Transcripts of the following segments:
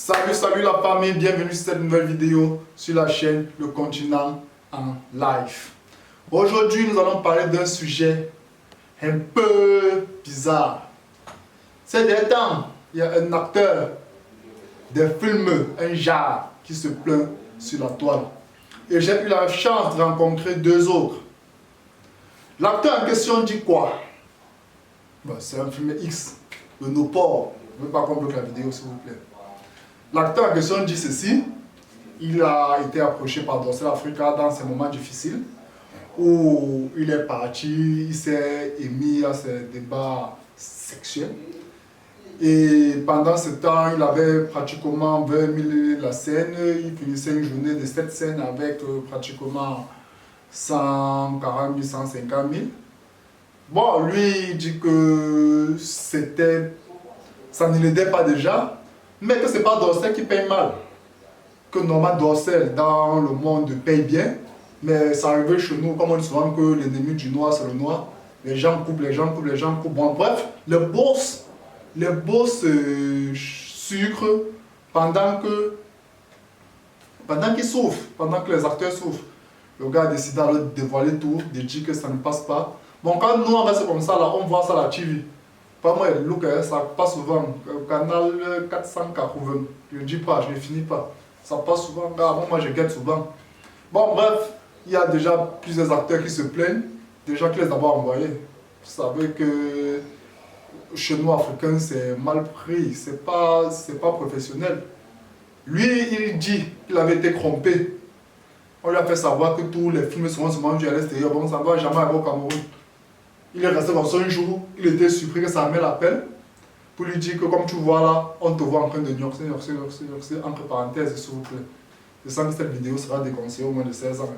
Salut la famille, bienvenue sur cette nouvelle vidéo sur la chaîne Le Continent en live. Aujourd'hui, nous allons parler d'un sujet un peu bizarre. Ces derniers temps, il y a un acteur de film, un genre, qui se plaint sur la toile. Et j'ai eu la chance de rencontrer deux autres. L'acteur en question dit quoi? C'est un film X, de nos ports. Je ne veux pas qu'on bloque la vidéo, s'il vous plaît. L'acteur en question dit ceci: il a été approché par Dorsel Africa dans ces moments difficiles où il est parti, il s'est émis à ses débats sexuels. Et pendant ce temps, il avait pratiquement 20 000 la scène. Il finissait une journée de cette scène avec pratiquement 140 000, 150 000. Bon, lui, il dit que ça ne l'aidait pas déjà, mais que ce n'est pas Dorsel qui paye mal. Que normalement Dorsel, dans le monde, paye bien, mais ça arrivait chez nous, comme on dit souvent que l'ennemi du noir, c'est le noir. Les gens coupent, les gens coupent, les gens coupent. Bon, bref, les bourses sucrent pendant qu'ils souffrent, pendant que les acteurs souffrent. Le gars a décidé de dévoiler tout, de dire que ça ne passe pas. Bon, quand nous on reste comme ça, là, on voit ça à la TV. Pas moi, look, ça passe souvent. Canal 480. Je ne dis pas, je ne finis pas. Ça passe souvent, gars. Bon, moi, je guette souvent. Bon, bref, il y a déjà plusieurs acteurs qui se plaignent. Des gens qui les ont envoyés. Vous savez que chez nous, Africains, c'est mal pris. C'est pas professionnel. Lui, il dit qu'il avait été trompé. On lui a fait savoir que tous les films seront vendus à l'extérieur. Bon, ça ne va jamais arriver au Cameroun. Il est resté comme ça un jour, il était surpris que sa mère l'appelle pour lui dire que comme tu vois là, on te voit en train de nyorcer, entre parenthèses s'il vous plaît. Je sens que cette vidéo sera déconseillée au moins de 16 ans.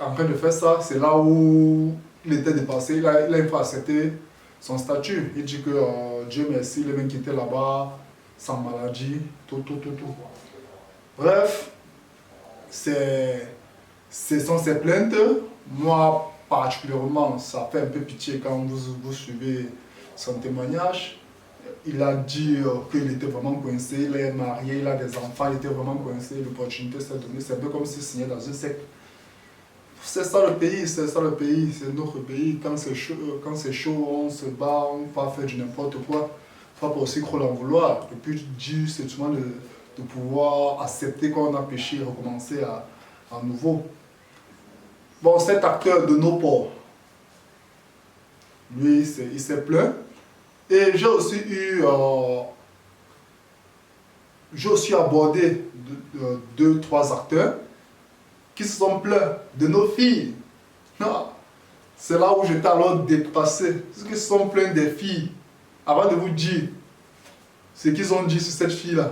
En train de faire ça, c'est là où il était dépassé, il a accepté son statut. Il dit que Dieu merci, il est même quitté là-bas, sans maladie, tout. Bref, ce sont ses plaintes. Moi, particulièrement, ça fait un peu pitié quand vous suivez son témoignage. Il a dit qu'il était vraiment coincé, il est marié, il a des enfants, il était vraiment coincé, l'opportunité s'est donnée. C'est un peu comme s'il signait dans une secte. C'est ça le pays, c'est notre pays. Quand c'est chaud, on se bat, on va faire du n'importe quoi. Il ne faut pas aussi trop l'en vouloir. Et puis Dieu, c'est souvent de pouvoir accepter qu'on a péché et recommencer à nouveau. Bon, cet acteur de nos ports, lui, il s'est plaint. Et j'ai aussi abordé deux, trois acteurs qui se sont plaints de nos filles. C'est là où j'étais alors dépassé. Ceux qui se sont plaints des filles, avant de vous dire ce qu'ils ont dit sur cette fille-là,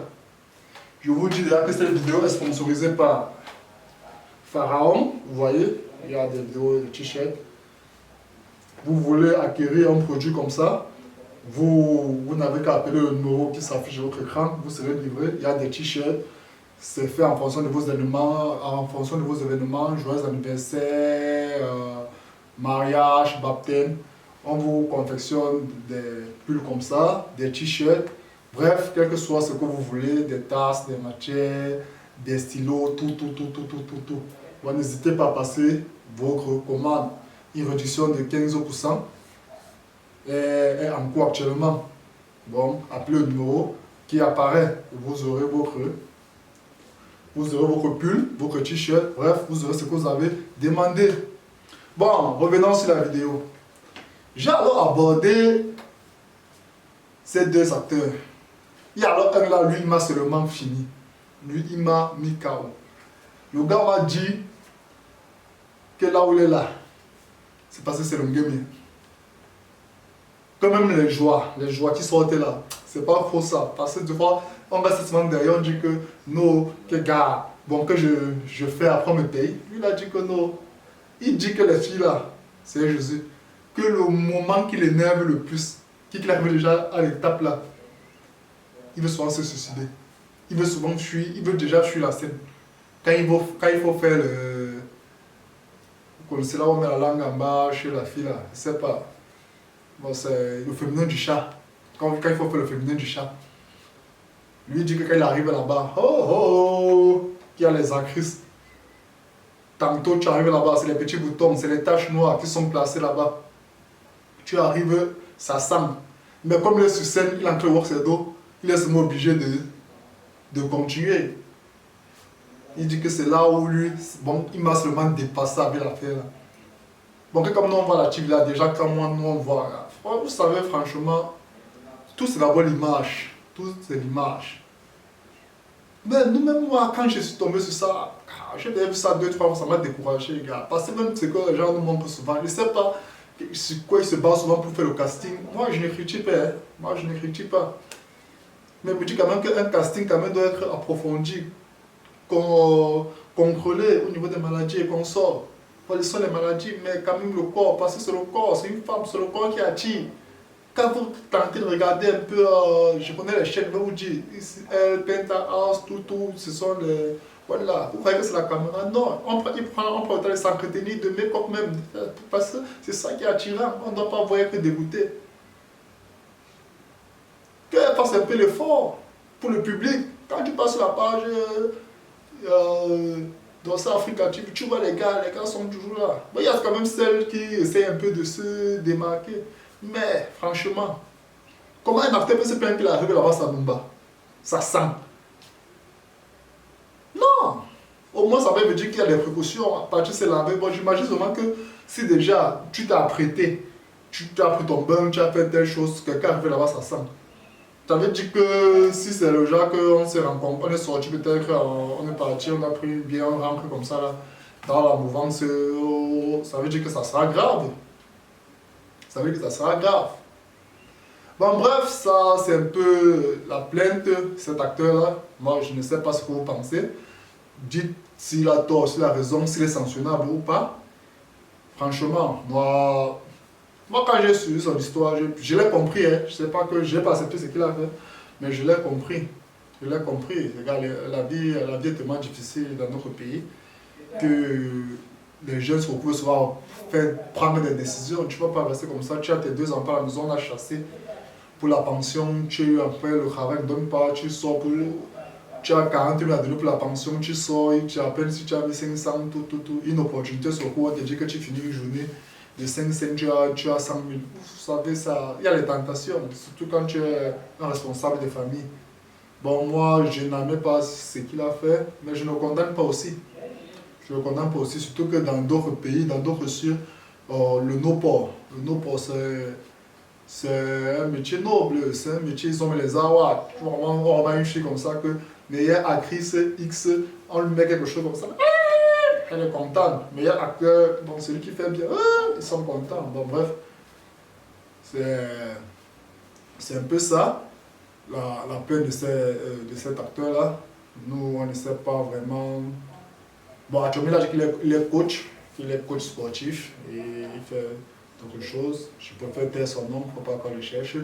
je vous dis déjà que cette vidéo est sponsorisée par Pharaon, vous voyez. Il y a des vidéos de t-shirts. Vous voulez acquérir un produit comme ça, vous n'avez qu'à appeler le numéro qui s'affiche sur votre écran, vous serez livré. Il y a des t-shirts, c'est fait en fonction de vos événements, joyeux anniversaire, mariage, baptême. On vous confectionne des pulls comme ça, des t-shirts, bref, quel que soit ce que vous voulez, des tasses, des matières, des stylos, tout. Bon, n'hésitez pas à passer votre commande. Une réduction de 15% est en cours actuellement. Bon, appelez le numéro qui apparaît. Vous aurez votre pull, votre t-shirt, bref, vous aurez ce que vous avez demandé. Bon, revenons sur la vidéo. J'ai alors abordé ces deux acteurs. Il y a alors un là, lui, il m'a seulement fini. Lui, il m'a mis KO. Le gars m'a dit que là où il est là, c'est parce que c'est le game. Quand même les joies qui sortent là, c'est pas faux ça. Parce que des fois, on va se demander derrière, on dit que non, que gars, bon, que je fais après me paye. Lui, il a dit que non. Il dit que les filles là, c'est Jésus. Que le moment qui l'énerve le plus, qu'il arrive déjà à l'étape là, il veut souvent se suicider. Il veut souvent fuir, il veut déjà fuir la scène. Quand il faut faire le... Vous connaissez là où on met la langue en bas chez la fille là, je sais pas. Bon, c'est le féminin du chat. Quand il faut faire le féminin du chat. Lui dit que quand il arrive là-bas, oh oh oh, il y a les actrices. Tantôt tu arrives là-bas, c'est les petits boutons, c'est les taches noires qui sont placées là-bas. Tu arrives, ça sent. Mais comme il est sur scène, il entre voir ses dos, il est seulement obligé de continuer. Il dit que c'est là où lui, bon, il m'a seulement dépassé avec l'affaire là. Bon, comme nous on voit la TV là, déjà quand moi nous on voit là, vous savez franchement, tout c'est d'abord l'image. Tout c'est l'image. Mais nous-mêmes, moi, quand je suis tombé sur ça, j'ai vu ça 2-3 fois, ça m'a découragé, les gars. Parce que même ce que les gens nous montrent souvent, je ne sais pas sur quoi ils se basent souvent pour faire le casting. Moi, je ne critique pas. Hein. Moi, je ne critique pas. Mais je me dis quand même qu'un casting quand même doit être approfondi, contrôlé au niveau des maladies et qu'on sort. Quelles sont les maladies, mais quand même le corps, parce que c'est le corps, c'est une femme, c'est le corps qui attire. Quand vous tentez de regarder un peu, je connais les chaînes, je vais vous dire, elle, Penthouse, tout, ce sont les... Voilà, vous croyez que c'est la caméra? Non, on prend le temps de s'entretenir, de make-up même, parce que c'est ça qui est attirant, on ne doit pas voir que dégoûté. Qu'elle fasse un peu l'effort pour le public. Quand tu passes sur la page dans ça, Africa TV, tu vois les gars sont toujours là. Mais il y a quand même celles qui essayent un peu de se démarquer. Mais franchement, comment un acteur peut se plaindre qu'il arrive là-bas, ça bomba? Ça sent. Non! Au moins, ça va me dire qu'il y a des précautions. À partir de se laver, bon, j'imagine seulement que si déjà tu t'es apprêté, tu as pris ton bain, tu as fait telle chose, quelqu'un arrive là-bas, ça sent. Ça veut dire que si c'est le genre qu'on s'est rencontré, on est sorti peut-être, on est parti, on a pris une bière, on rentre comme ça là, dans la mouvance, ça veut dire que ça sera grave. Ça veut dire que ça sera grave. Bon bref, ça c'est un peu la plainte de cet acteur-là. Moi je ne sais pas ce que vous pensez. Dites s'il a tort, s'il a raison, s'il est sanctionnable ou pas. Franchement, moi quand j'ai suivi son histoire, je l'ai compris. Hein. Je ne sais pas que je n'ai pas accepté ce qu'il a fait, mais je l'ai compris. Je l'ai compris. Regarde, la vie est tellement difficile dans notre pays que les jeunes se retrouvent souvent faire prendre des décisions. Tu ne peux pas rester comme ça. Tu as tes 2 enfants à la maison, on a chassé pour la pension. Tu après le travail ne donne pas. Tu sors pour. Tu as 40 000 à donner pour la pension. Tu sors, tu appelles si tu as mis 500, tout. Une opportunité se retrouve, on te dit que tu finis une journée de 500, tu as 100 000. Vous savez, ça, il y a les tentations, surtout quand tu es un responsable de famille. Bon, moi, je n'aimais pas ce qu'il a fait, mais je ne le condamne pas aussi. Je ne le condamne pas aussi, surtout que dans d'autres pays, dans d'autres cieux, le no-port, c'est un métier noble, c'est un métier, ils ont mis les awards. On va une fille comme ça que meilleure actrice X, on lui met quelque chose comme ça. Elle est contente. Meilleur acteur, bon, celui qui fait bien, ils sont contents. Bon, bref, c'est un peu ça, la plainte de cet acteur-là. Nous, on ne sait pas vraiment. Bon, actuellement, là, il est coach sportif et il fait d'autres choses. Je préfère taire son nom pour ne pas qu'on le cherche.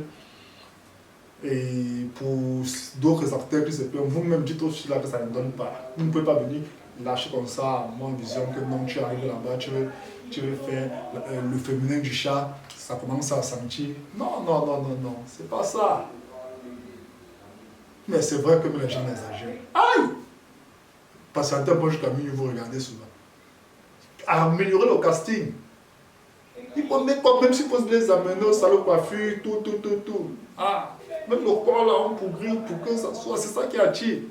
Et pour d'autres acteurs qui se plaignent, vous-même dites aussi là que ça ne donne pas. Vous ne pouvez pas venir lâcher comme ça, à mon vision que non, tu arrives là-bas, tu veux faire le féminin du chat, ça commence à sentir. Non, c'est pas ça. Mais c'est vrai que les gens exagèrent. Aïe! Patientez un peu jusqu'à minuit, vous regardez souvent. Améliorer le casting. Il faut mettre quoi, même s'il faut les amener au salon de coiffure, tout. Ah, même le corps là, on pourrit pour que ça soit, c'est ça qui attire.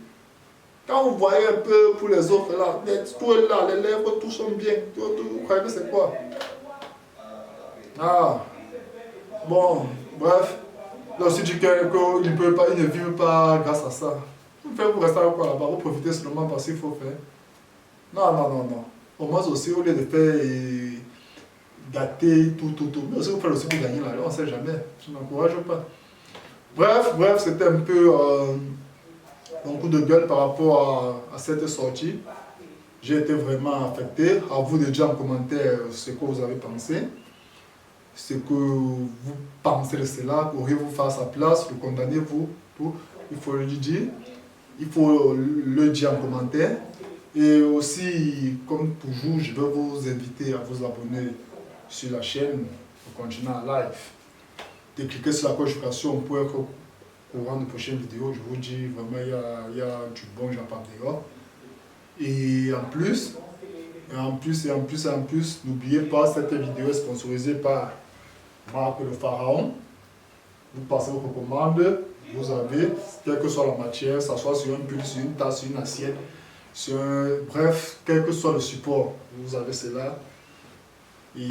Quand vous voyez un peu pour les autres là, tout est là, les lèvres, tout sont bien, vous croyez que c'est quoi? Ah, bon, bref. Là aussi, du cœur qu'il ne vivent pas grâce à ça. Vous restez avec quoi là-bas, vous profitez seulement parce qu'il faut faire. Non. Au moins aussi, au lieu de faire gâter tout. Mais aussi, vous faites aussi pour gagner là, on ne sait jamais. Je n'encourage pas. Bref, c'était un peu un coup de gueule par rapport à cette sortie. J'ai été vraiment affecté. À vous de dire en commentaire ce que vous avez pensé. Ce que vous pensez de cela. Auriez-vous fait à sa place, le condamnez-vous. Il faut le dire. Il faut le dire en commentaire. Et aussi, comme toujours, je vais vous inviter à vous abonner sur la chaîne pour continuer en live. De cliquer sur la cloche de notification pour être courant de prochaines vidéos. Je vous dis vraiment, il y a du bon Japon dehors. Et en plus, n'oubliez pas, cette vidéo est sponsorisée par Marc le Pharaon. Vous passez vos commandes, vous avez, quelle que soit la matière, ça soit sur un pull, sur une tasse, sur une assiette, bref, quel que soit le support, vous avez cela. Et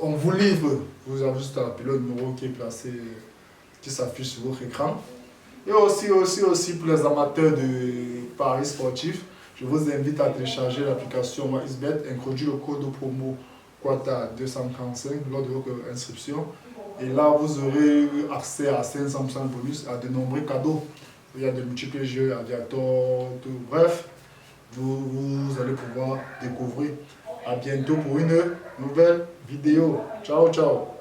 on vous livre, vous avez juste à appeler le numéro qui est placé, qui s'affiche sur votre écran. Et aussi pour les amateurs de paris sportifs, je vous invite à télécharger l'application WISBet, introduire le code promo Quata 245 lors de votre inscription. Et là, vous aurez accès à 500% de bonus, à de nombreux cadeaux. Il y a de multiples jeux, aviateurs, tout. Bref, vous allez pouvoir découvrir. À bientôt pour une nouvelle vidéo. Ciao, ciao.